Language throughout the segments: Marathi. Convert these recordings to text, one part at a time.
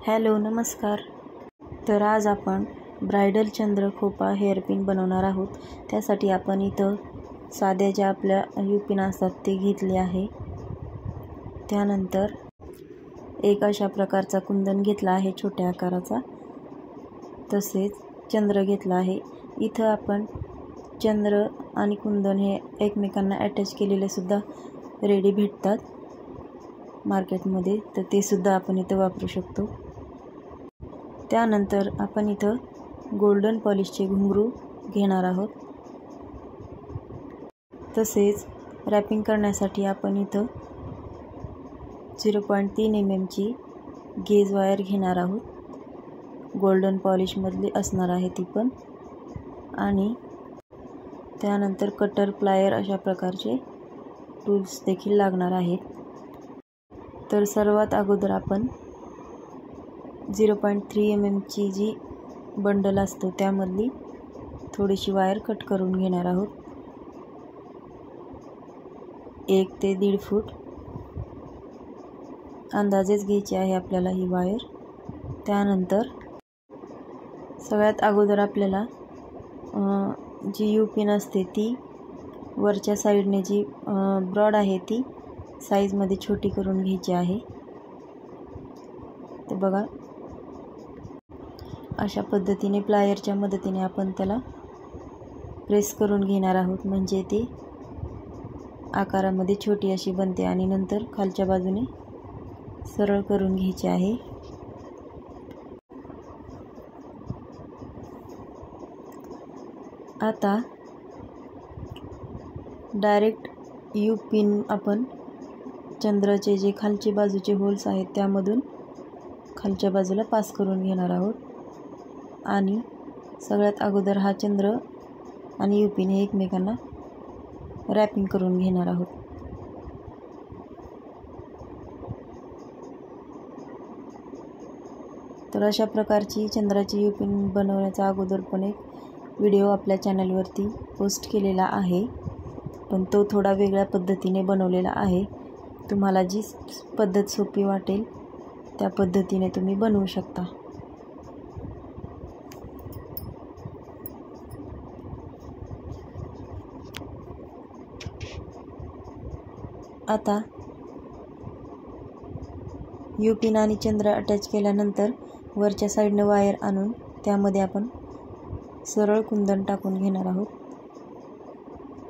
हॅलो नमस्कार. तर आज आपण ब्रायडल चंद्र खोपा हेअरपिन बनवणार आहोत. त्यासाठी आपण इथं साध्या ज्या आपल्या पिन असतात ते घेतले आहे. त्यानंतर एक अशा प्रकारचा कुंदन घेतला आहे छोट्या आकाराचा. तसेच चंद्र घेतला आहे. इथं आपण चंद्र आणि कुंदन हे एकमेकांना अटॅच केलेले सुद्धा रेडी भेटतात मार्केटमध्ये, तर ते सुद्धा आपण इथं वापरू शकतो. त्यानंतर आपण इथं गोल्डन पॉलिशचे घुंगरू घेणार आहोत. तसेच रॅपिंग करण्यासाठी आपण इथं 0.3 mm ची गेज वायर घेणार आहोत. गोल्डन पॉलिशमधली असणार आहे ती पण. आणि त्यानंतर कटर, प्लायर अशा प्रकारचे टूल्स देखील लागणार आहेत. तर सर्वात अगोदर आपण 0.3 mm ची जी बंडल असतो त्यामधली थोडीशी वायर कट करून घेणार आहोत. 1 ते 1.5 फूट अंदाजेच घ्यायची आहे आपल्याला ही वायर. त्यानंतर सगळ्यात अगोदर आपल्याला जी पिन असते ती वरच्या साईडने जी ब्रॉड आहे ती साईजमध्ये छोटी करून घ्यायची आहे. तर बघा, अशा पद्धतीने प्लायरच्या मदतीने आपण त्याला प्रेस करून घेणार आहोत, म्हणजे ती आकारामध्ये छोटी अशी बनते. आणि नंतर खालच्या बाजूने सरळ करून घ्यायची आहे. आता डायरेक्ट पिन आपण चंद्राचे जे खालचे बाजूचे होल्स आहेत त्यामधून खालच्या बाजूला पास करून घेणार आहोत. आणि सगळ्यात अगोदर हा चंद्र आणि पिन हे एकमेकांना रॅपिंग करून घेणार आहोत. तर अशा प्रकारची चंद्राची पिन बनवण्याचा अगोदर पण एक व्हिडिओ आपल्या चॅनलवरती पोस्ट केलेला आहे, पण तो थोडा वेगळ्या पद्धतीने बनवलेला आहे. तुम्हाला जी पद्धत सोपी वाटेल त्या पद्धतीने तुम्ही बनवू शकता. आता पिन आणि चंद्र अटॅच केल्यानंतर वरच्या साईडने वायर आणून त्यामध्ये आपण सरळ कुंदन टाकून घेणार आहोत.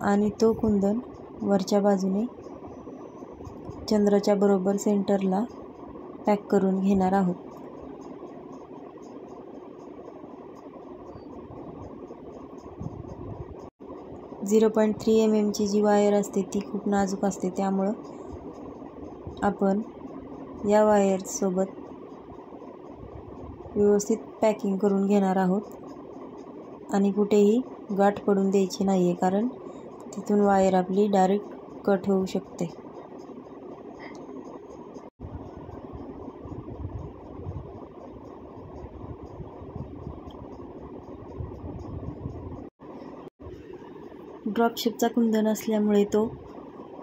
आणि तो कुंदन वरच्या बाजूने चंद्राच्या बरोबर सेंटरला पॅक करून घेणार आहोत. .3 mm ची जी वायर असते ती खूप नाजूक असते, त्यामुळं आपण या वायरसोबत व्यवस्थित पॅकिंग करून घेणार आहोत. आणि कुठेही गाठ पडून द्यायची नाही आहे, कारण तिथून वायर आपली डायरेक्ट कट होऊ शकते. ड्रॉपशिपचा कुंदन असल्यामुळे तो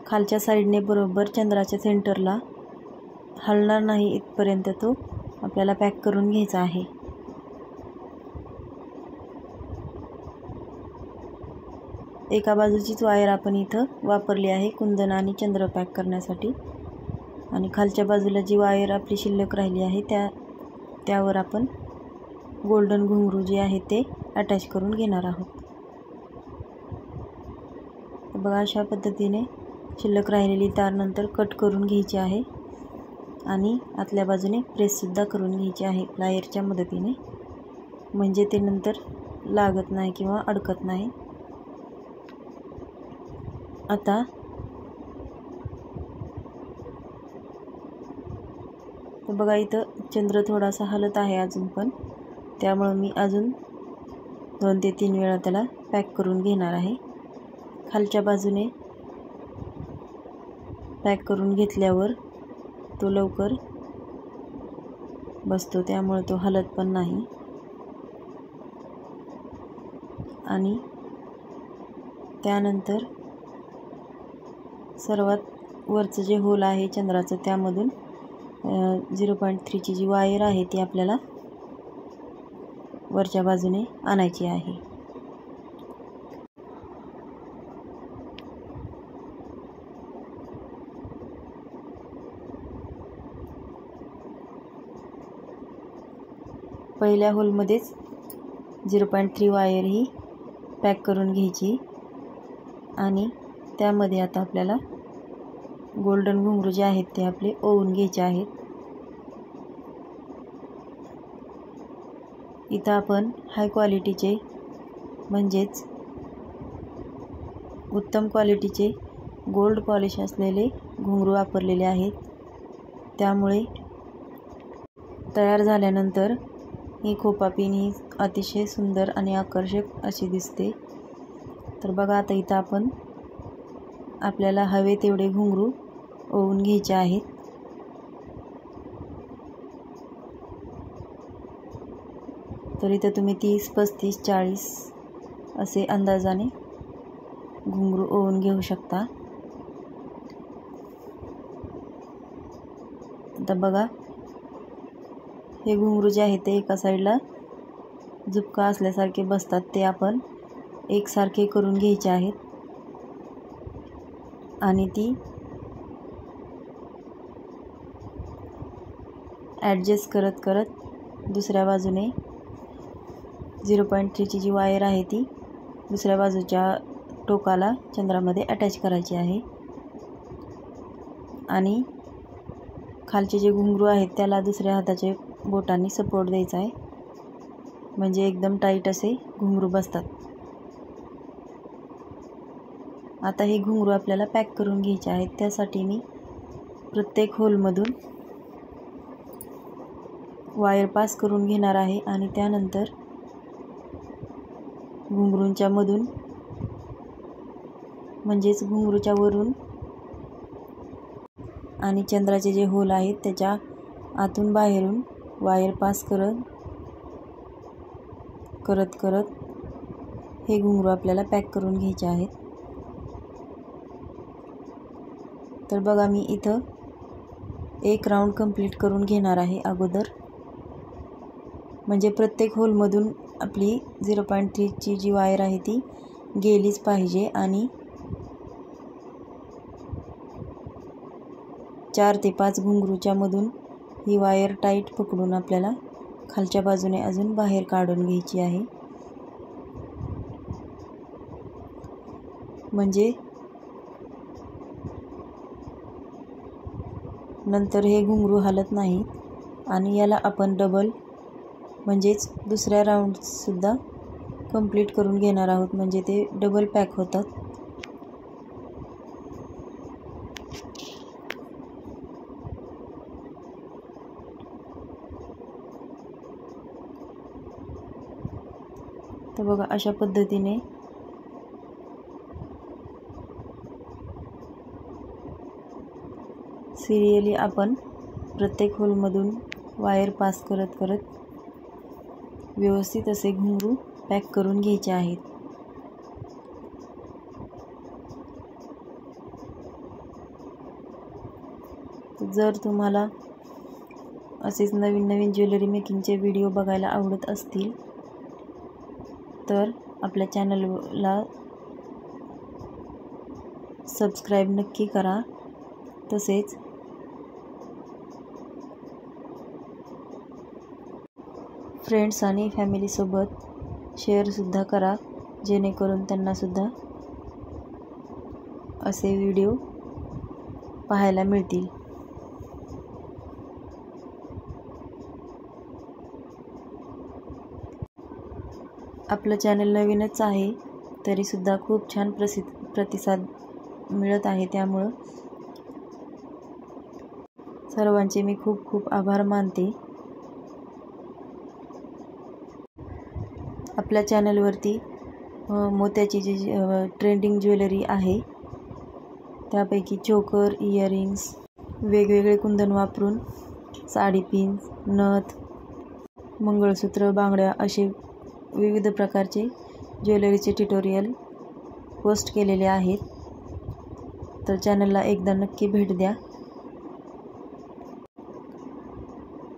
खालच्या साईडने बरोबर चंद्राच्या सेंटरला हलणार नाही इथपर्यंत तो आपल्याला पॅक करून घ्यायचा आहे. एका बाजूचीच वायर आपण इथं वापरली आहे कुंदन आणि चंद्र पॅक करण्यासाठी. आणि खालच्या बाजूला जी वायर आपली शिल्लक राहिली आहे त्यावर आपण गोल्डन घुंगरू जे आहे ते अटॅच करून घेणार आहोत. बघा, अशा पद्धतीने शिल्लक राहिलेली तार नंतर कट करून घ्यायची आहे. आणि आतल्या बाजूने प्रेससुद्धा करून घ्यायची आहे प्लायरच्या मदतीने, म्हणजे ते नंतर लागत नाही किंवा अडकत नाही. आता तर बघा, इथं चंद्र थोडासा हलत आहे अजून पण, त्यामुळं मी अजून 2 ते 3 वेळा त्याला पॅक करून घेणार आहे. खालच्या बाजूने पॅक करून घेतल्यावर तो लवकर बसतो, त्यामुळे तो हलत पण नाही. आणि त्यानंतर सर्वात वरचं जे होल आहे चंद्राचं त्यामधून 0.3ची जी वायर आहे ती आपल्याला वरच्या बाजूने आणायची आहे. पहिल्या होलमध्येच 0.3 वायर ही पॅक करून घ्यायची आणि त्यामध्ये आता आपल्याला गोल्डन घुंगरू जे आहेत ते आपले ओवून घ्यायचे आहेत. इथं आपण हाय क्वालिटीचे म्हणजेच उत्तम क्वालिटीचे गोल्ड पॉलिश असलेले घुंगरू वापरलेले आहेत. त्यामुळे तयार झाल्यानंतर ही खोपा पिन ही अतिशय सुंदर आणि आकर्षक अशी दिसते. तर बघा आता इथं आपण आपल्याला हवे तेवढे घुंगरू ओवून घ्यायचे आहेत. तर इथं तुम्ही 30, 35, 40 असे अंदाजाने घुंगरू ओवून घेऊ शकता. आता बघा हे घुंगरू जे आहे ते एका साईडला झुपका असल्यासारखे बसतात, ते आपण एकसारखे करून घ्यायचे आहेत आणि ती ॲडजस्ट करत करत दुसऱ्या बाजूने 0.3ची जी वायर आहे ती दुसऱ्या बाजूच्या टोकाला चंद्रामध्ये अटॅच करायची आहे आणि खालचे जे घुंगरू आहेत त्याला दुसऱ्या हाताच्या बोटांनी सपोर्ट द्यायचा आहे, म्हणजे एकदम टाईट असे घुंगरू बसतात. आता हे घुंगरू आपल्याला पॅक करून घ्यायचे आहेत. त्यासाठी मी प्रत्येक होलमधून वायर पास करून घेणार आहे आणि त्यानंतर घुंगरूंच्या मधून म्हणजेच घुंगरूच्या वरून आणि चंद्राचे जे होल आहेत त्याच्या आतून बाहेरून वायर पास करत हे घुंगरू आपल्याला पॅक करून घ्यायचे आहेत. तर बघा मी इथं एक राऊंड कंप्लीट करून घेणार आहे अगोदर, म्हणजे प्रत्येक होलमधून आपली 0.3ची जी वायर आहे ती गेलीच पाहिजे आणि 4 ते 5 घुंगरूच्या मधून ही वायर टाईट पकडून आपल्याला खालच्या बाजूने अजून बाहेर काढून घ्यायची आहे, म्हणजे नंतर हे घुंगरू हलत नाही. आणि याला आपण डबल म्हणजेच दुसऱ्या राऊंडसुद्धा कंप्लीट करून घेणार आहोत, म्हणजे ते डबल पॅक होतात. तर बघा अशा पद्धतीने सिरियली आपण प्रत्येक होलमधून वायर पास करत व्यवस्थित असे घुंगरू पॅक करून घ्यायचे आहेत. जर तुम्हाला असेच नवीन नवीन ज्वेलरी मेकिंगचे व्हिडिओ बघायला आवडत असतील तर आपल्या चॅनलला सबस्क्राईब नक्की करा. तसेच फ्रेंड्स आणि फॅमिलीसोबत शेअरसुद्धा करा, जेणेकरून त्यांनासुद्धा असे व्हिडिओ पाहायला मिळतील. आपलं चॅनल नवीनच आहे तरीसुद्धा खूप छान प्रतिसाद मिळत आहे, त्यामुळं सर्वांचे मी खूप खूप आभार मानते. आपल्या चॅनलवरती मोत्याची जी ट्रेंडिंग ज्वेलरी आहे त्यापैकी चोकर, इयरिंग्स, वेगवेगळे कुंदन वापरून साडी पिन्स, नथ, मंगळसूत्र, बांगड्या असे विविध प्रकारचे ज्वेलरीचे ट्युटोरियल पोस्ट केलेले आहेत. तर चॅनलला एकदा नक्की भेट द्या.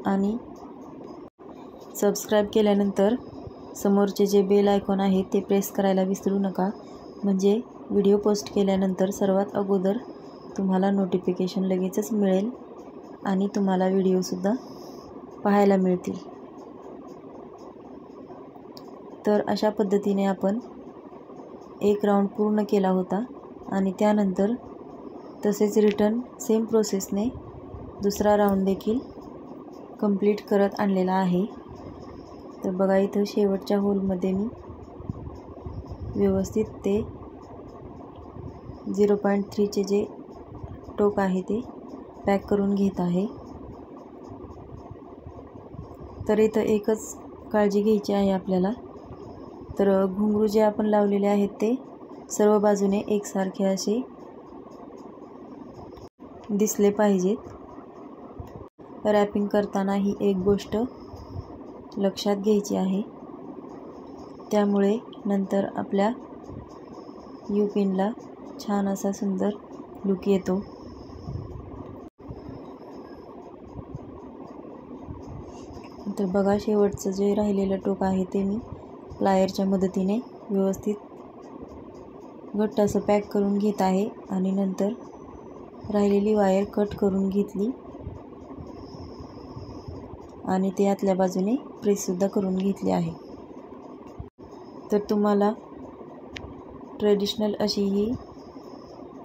आणि सबस्क्राईब केल्यानंतर समोरचे जे बेल आयकॉन आहे ते प्रेस करायला विसरू नका, म्हणजे व्हिडिओ पोस्ट केल्यानंतर सर्वात अगोदर तुम्हाला नोटिफिकेशन लगेचच मिळेल आणि तुम्हाला व्हिडिओसुद्धा पाहायला मिळतील. तर अशा पद्धतीने आपण एक राऊंड पूर्ण केला होता आणि त्यानंतर तसेच रिटर्न सेम प्रोसेसने दुसरा राऊंड देखील कंप्लीट करत आणलेला आहे. तर बघा इथं शेवटच्या होलमध्ये मी व्यवस्थित ते 0.3चे जे टोक आहे ते पॅक करून घेत आहे. तर इथं एकच काळजी घ्यायची आहे आपल्याला, तर घुंगरू जे आपण लावलेले आहेत ते सर्व बाजूने एकसारखे असे दिसले पाहिजेत. रॅपिंग करताना ही एक गोष्ट लक्षात घ्यायची आहे, त्यामुळे नंतर आपल्या यू पिनला छान असा सुंदर लुक येतो. तर बघा शेवटचं जे राहिलेलं टोक आहे ते मी प्लायरच्या मदतीने व्यवस्थित घट्ट असं पॅक करून घेत आहे आणि नंतर राहिलेली वायर कट करून घेतली आणि ते आतल्या बाजूने प्रेससुद्धा करून घेतली आहे. तर तुम्हाला ट्रेडिशनल अशी ही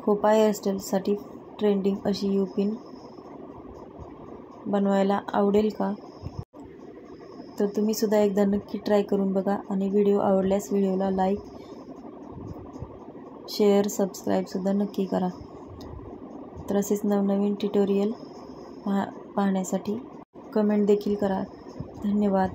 खोपा हेअरस्टाईलसाठी ट्रेंडिंग अशी यू पिन बनवायला आवडेल का? तर तुम्ही सुद्धा एकदा नक्की ट्राय करून बघा आणि व्हिडिओ आवडल्यास व्हिडिओला लाईक, शेअर, सबस्क्राईबसुद्धा नक्की करा. तर असेच नवनवीन ट्युटोरियल पाहण्यासाठी कमेंट देखील करा. धन्यवाद.